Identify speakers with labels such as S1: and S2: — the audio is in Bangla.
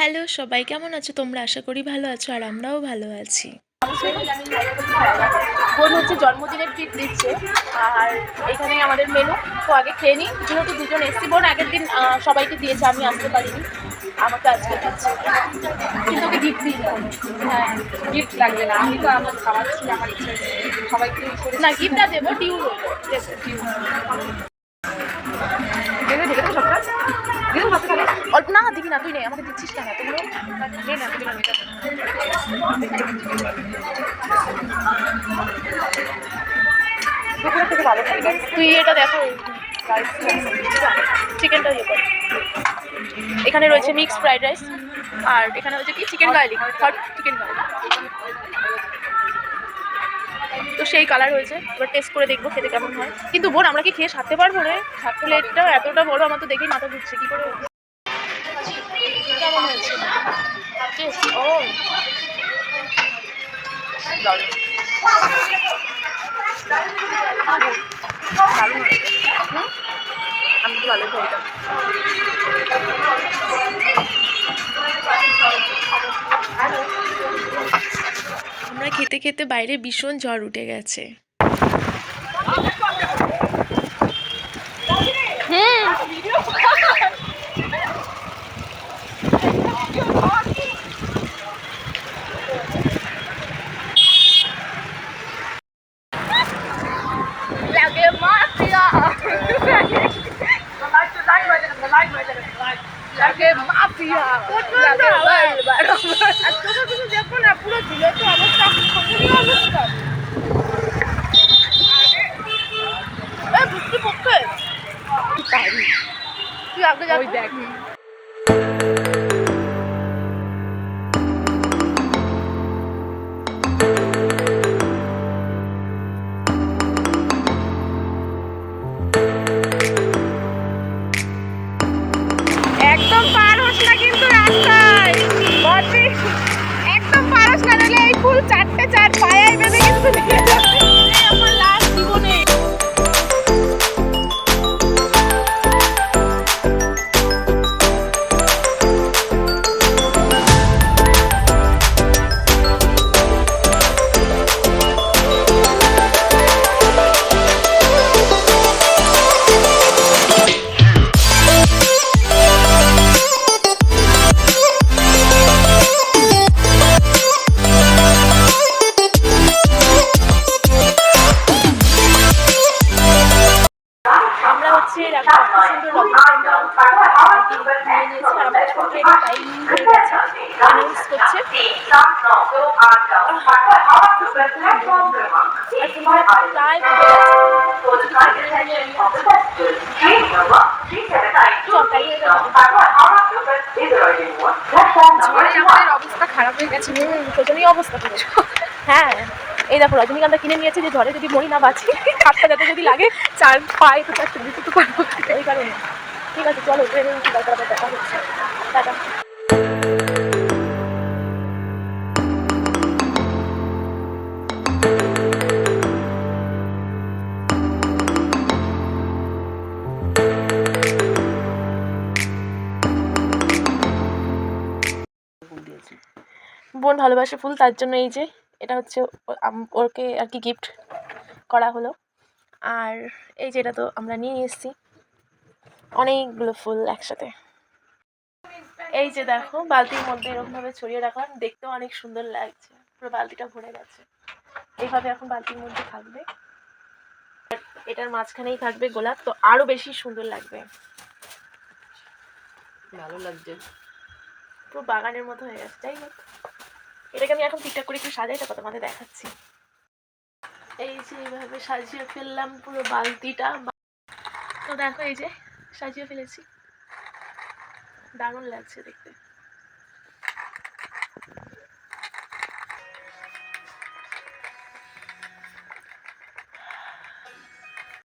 S1: হ্যালো সবাই, কেমন আছো তোমরা? আশা করি ভালো আছো আর আমরাও ভালো আছি।
S2: বোন হচ্ছে জন্মদিনের ট্রিট দিচ্ছে আর এখানে আমাদের মেনু। তো আগে খেয়ে নিই, যেহেতু দুজন এসছি। বোন আগের দিন সবাইকে দিয়েছে, আমি আসতে পারিনি, আমাকে আজকে দিচ্ছে, কিন্তু ওকে গিফট দিই। হ্যাঁ,
S3: গিফট লাগবে না, আমি তো আমার খাওয়াচ্ছি, আমার ইচ্ছে সবাইকে
S2: না গিফটটা দেবো, ডিউ দেবো।
S3: দেবে দেখে তো সবটা দিন হাতে খালি
S2: অল্প না দিবি না, তুই নেই, আমাকে দিচ্ছিস না তোমরা
S3: নে না দিলাম এটা দুপুরের থেকে ভালো খাই গাইস।
S2: তুই এটা দেখো, চিকেনটা দিয়ে কর। এখানে রয়েছে মিক্স ফ্রাইড রাইস আর এখানে হচ্ছে কি chicken garlic, hot chicken garlic. তো সেই কালার হয়েছে, এবার টেস্ট করে দেখবো খেতে কেমন হয়। কিন্তু বোন আমরা কি খেয়ে সারতে পারবো রে? প্লেটটা এতটা বড়, আমার তো দেখেই মাথা ঘুরছে, কি করে কেমন হয়েছে টেস্ট? ও আমি তো ভালো খাইতাম।
S1: আমরা খেতে খেতে বাইরে ভীষণ ঝড় উঠে গেছে।
S2: তুই আগে যাবি দেখ। একদম পার হোস না কিন্তু রাস্তায়, একদম পার হোস না, নাহলে এই ফুল চারটে চার পায়ে বেঁধে কিন্তু নিয়ে যাবে আমার লাস্ট জীবনে। আমরা হচ্ছে সুন্দর নিয়ে নিয়েছি আর আমরা ছোট একটা টাইম হয়ে গেছে, অ্যানাউন্স করছে।
S3: আমাদের অবস্থা খারাপ হয়ে গেছে,
S2: শোচনীয় অবস্থা করেছে। হ্যাঁ, এই দেখো রজনীগন্ধা কিনে নিয়েছে যে ঝড়ে যদি মরি না বাঁচি, হাতটা যাতে যদি লাগে চার পায়ে তো চারটে দিতে তো পারবো, এই কারণে। ঠিক আছে চলো ট্রেনে উঠি, তারপর আবার দেখা হচ্ছে, টাটা। বোন ভালোবাসে ফুল, তার জন্য এই যে এটা হচ্ছে ওকে আর কি গিফট করা হলো। আর এই যে এটা তো আমরা নিয়ে এসেছি অনেকগুলো ফুল একসাথে। এই যে দেখো বালতির মধ্যে এরকমভাবে ছড়িয়ে রাখা, দেখতেও অনেক সুন্দর লাগছে, পুরো বালতিটা ভরে গেছে। এইভাবে এখন বালতির মধ্যে থাকবে, এটার মাঝখানেই থাকবে গোলাপ, তো আরো বেশি সুন্দর লাগবে।
S3: ভালো লাগছে,
S2: পুরো বাগানের মতো হয়ে গেছে। যাই হোক, এটাকে আমি এখন ঠিকঠাক করে একটু সাজাই, তারপর তোমাদের দেখাচ্ছি। এই যে এইভাবে সাজিয়ে ফেললাম পুরো বালতিটা। তো দেখো এই যে সাজিয়ে ফেলেছি, দারুণ লাগছে দেখতে।